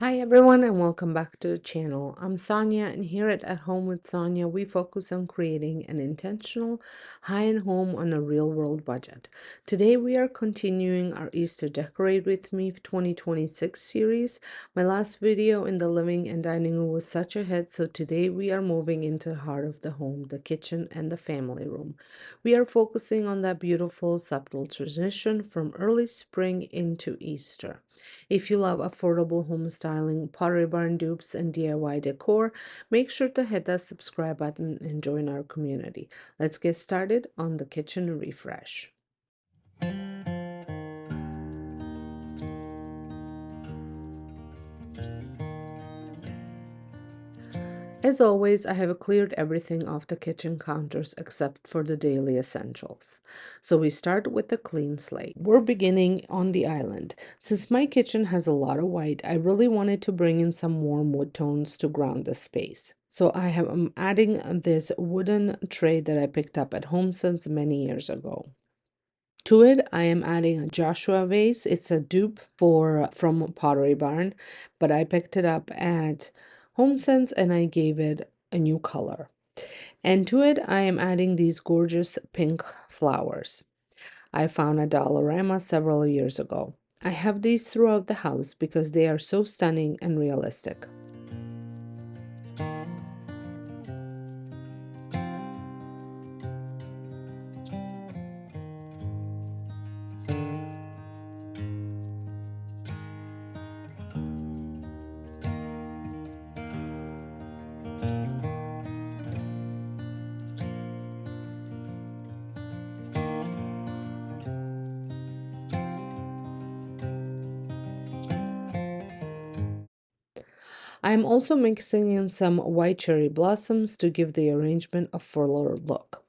Hi everyone and welcome back to the channel. I'm Sonja and here at Home with Sonja we focus on creating an intentional high-end home on a real-world budget. Today we are continuing our Easter Decorate With Me 2026 series. My last video in the living and dining room was such a hit, so today we are moving into the heart of the home, the kitchen and the family room. We are focusing on that beautiful subtle transition from early spring into Easter. If you love affordable home styling, Pottery Barn dupes, and DIY decor, make sure to hit that subscribe button and join our community. Let's get started on the kitchen refresh. As always, I have cleared everything off the kitchen counters except for the daily essentials. So we start with a clean slate. We're beginning on the island. Since my kitchen has a lot of white, I really wanted to bring in some warm wood tones to ground the space. So I'm adding this wooden tray that I picked up at HomeSense many years ago. To it, I am adding a Joshua vase. It's a dupe for from Pottery Barn, but I picked it up at HomeSense and I gave it a new color. And to it, I am adding these gorgeous pink flowers I found at Dollarama several years ago. I have these throughout the house because they are so stunning and realistic. I am also mixing in some white cherry blossoms to give the arrangement a fuller look.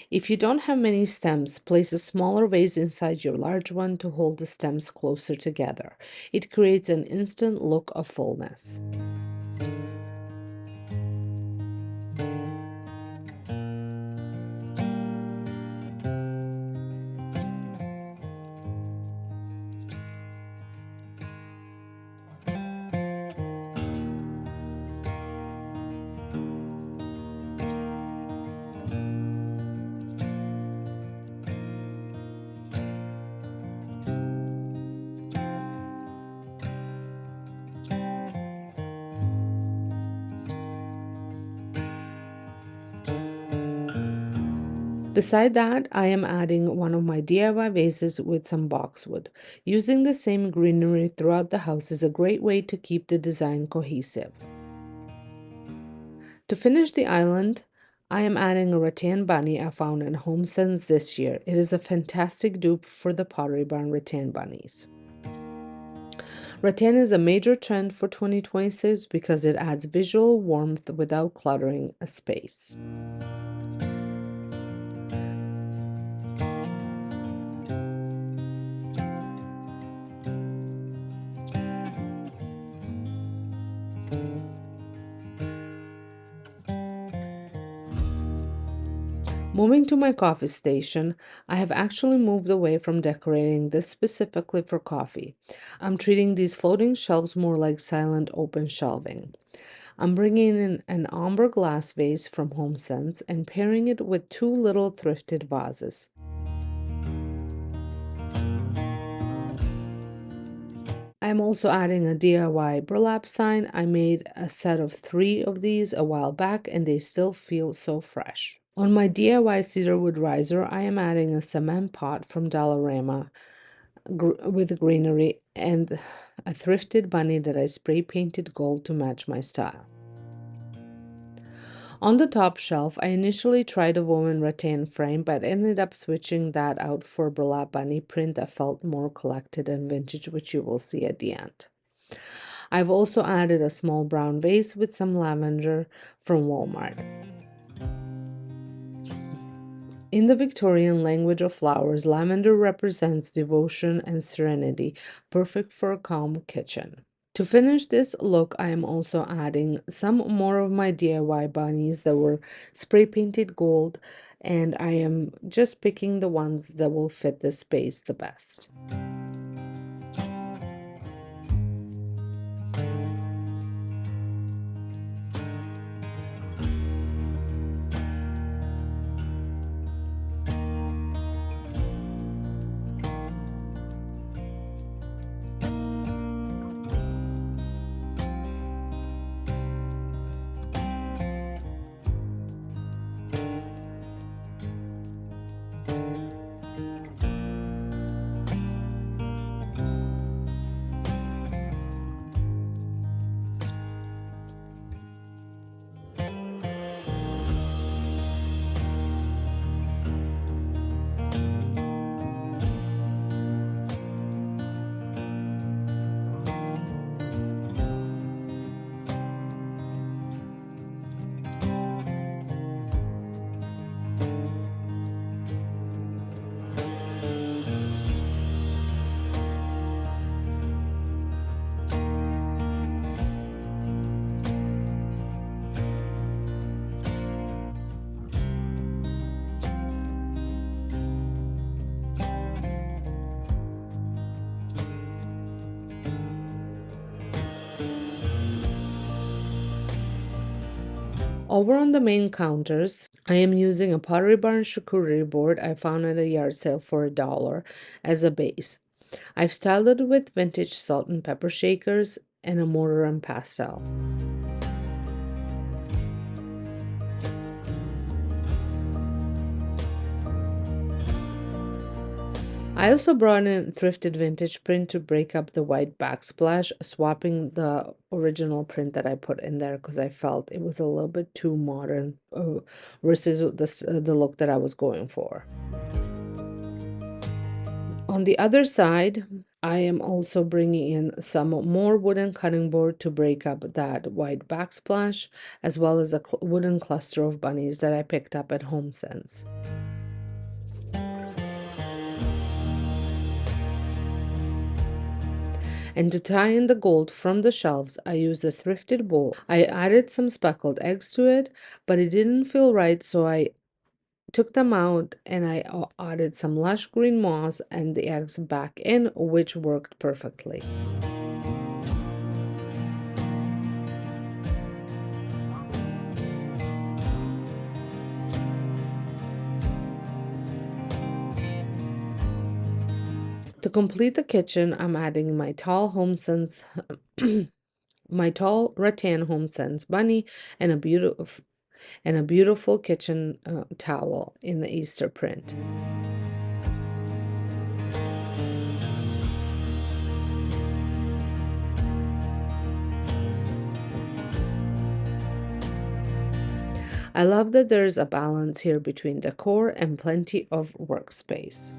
If you don't have many stems, place a smaller vase inside your large one to hold the stems closer together. It creates an instant look of fullness. Beside that, I am adding one of my DIY vases with some boxwood. Using the same greenery throughout the house is a great way to keep the design cohesive. To finish the island, I am adding a rattan bunny I found in HomeSense this year. It is a fantastic dupe for the Pottery Barn rattan bunnies. Rattan is a major trend for 2026 because it adds visual warmth without cluttering a space. Moving to my coffee station, I have actually moved away from decorating this specifically for coffee. I'm treating these floating shelves more like silent open shelving. I'm bringing in an amber glass vase from HomeSense and pairing it with two little thrifted vases. I'm also adding a DIY burlap sign. I made a set of 3 of these a while back and they still feel so fresh. On my DIY cedarwood riser, I am adding a cement pot from Dollarama with greenery and a thrifted bunny that I spray painted gold to match my style. On the top shelf, I initially tried a woven rattan frame but ended up switching that out for a burlap bunny print that felt more collected and vintage, which you will see at the end. I've also added a small brown vase with some lavender from Walmart. In the Victorian language of flowers, lavender represents devotion and serenity, perfect for a calm kitchen. To finish this look, I am also adding some more of my DIY bunnies that were spray painted gold, and I am just picking the ones that will fit the space the best. Over on the main counters, I am using a Pottery Barn charcuterie board I found at a yard sale for $1 as a base. I've styled it with vintage salt and pepper shakers and a mortar and pestle. I also brought in Thrifted vintage print to break up the white backsplash, swapping the original print that I put in there because I felt it was a little bit too modern versus the look that I was going for. On the other side, I am also bringing in some more wooden cutting board to break up that white backsplash, as well as a wooden cluster of bunnies that I picked up at HomeSense. And to tie in the gold from the shelves, I used a thrifted bowl. I added some speckled eggs to it, but it didn't feel right, so I took them out and I added some lush green moss and the eggs back in, which worked perfectly. To complete the kitchen, I'm adding my tall HomeSense, my tall rattan HomeSense bunny, and a beautiful kitchen towel in the Easter print. I love that there's a balance here between decor and plenty of workspace.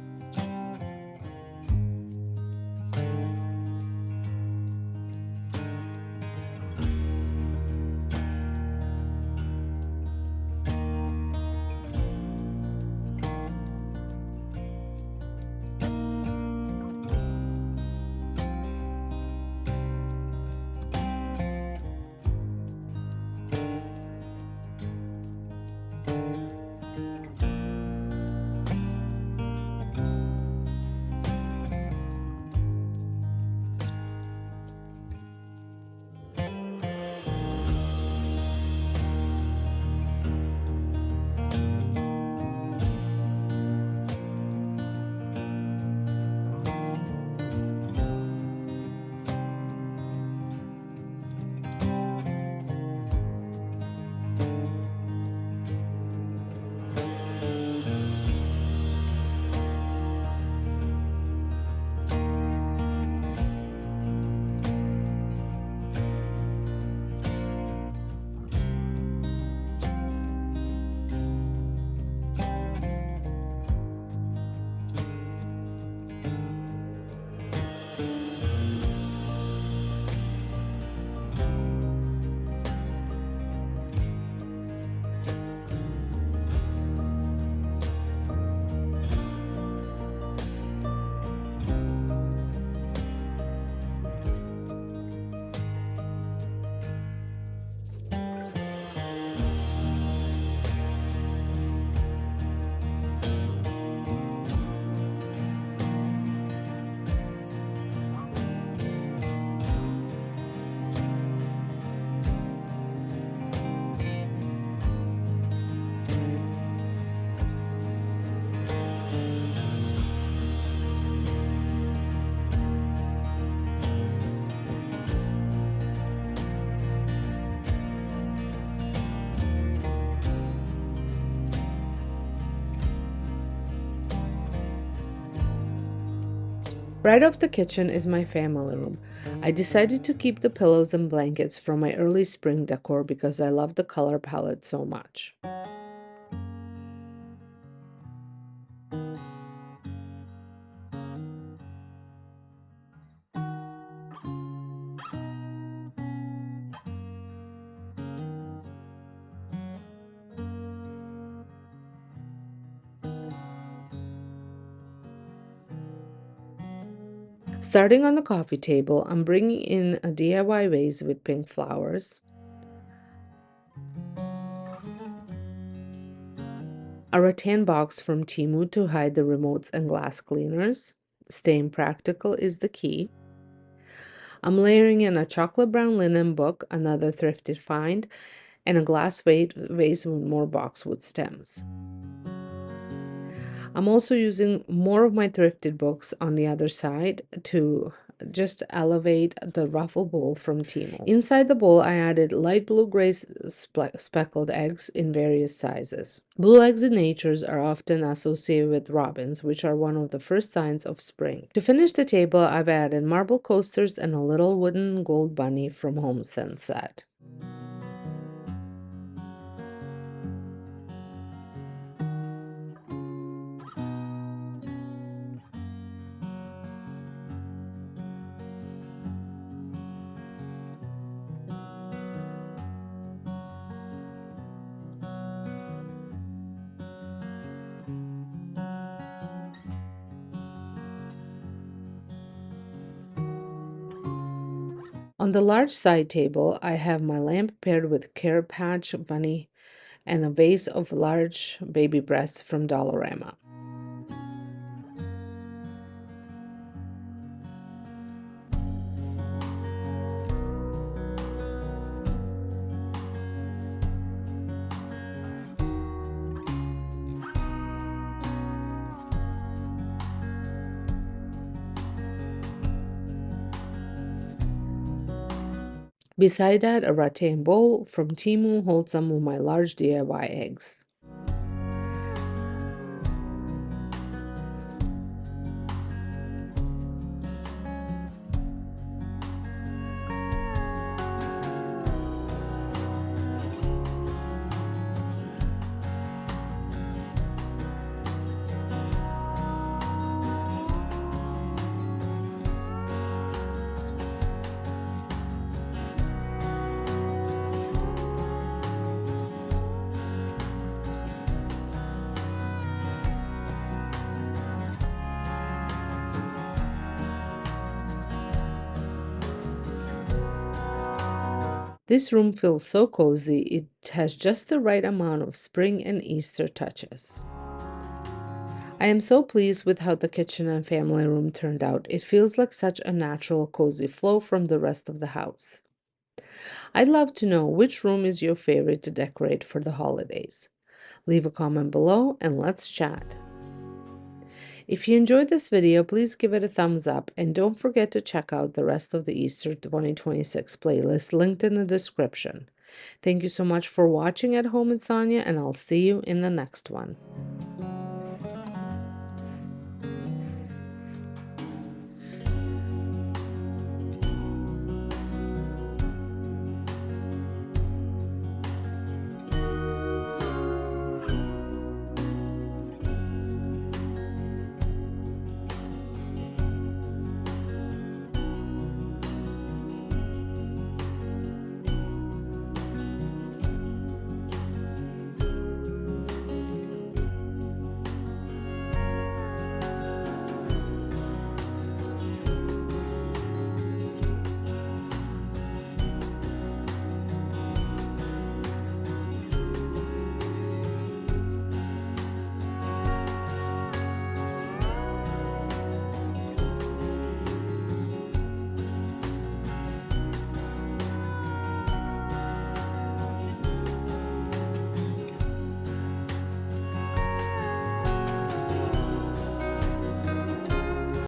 Right off the kitchen is my family room. I decided to keep the pillows and blankets from my early spring decor because I love the color palette so much. Starting on the coffee table, I'm bringing in a DIY vase with pink flowers, a rattan box from Temu to hide the remotes and glass cleaners. Staying practical is the key. I'm layering in a chocolate brown linen book, another thrifted find, and a glass vase with more boxwood stems. I'm also using more of my thrifted books on the other side to just elevate the ruffle bowl from Timo. Inside the bowl, I added light blue-gray speckled eggs in various sizes. Blue eggs in nature are often associated with robins, which are one of the first signs of spring. To finish the table, I've added marble coasters and a little wooden gold bunny from Home Sunset. On the large side table, I have my lamp paired with Carrot Patch bunny and a vase of large baby breasts from Dollarama. Beside that, a rattan bowl from Temu holds some of my large DIY eggs. This room feels so cozy, it has just the right amount of spring and Easter touches. I am so pleased with how the kitchen and family room turned out. It feels like such a natural, cozy flow from the rest of the house. I'd love to know which room is your favorite to decorate for the holidays. Leave a comment below and let's chat. If you enjoyed this video, please give it a thumbs up and don't forget to check out the rest of the Easter 2026 playlist linked in the description. Thank you so much for watching at home with Sonja, and I'll see you in the next one.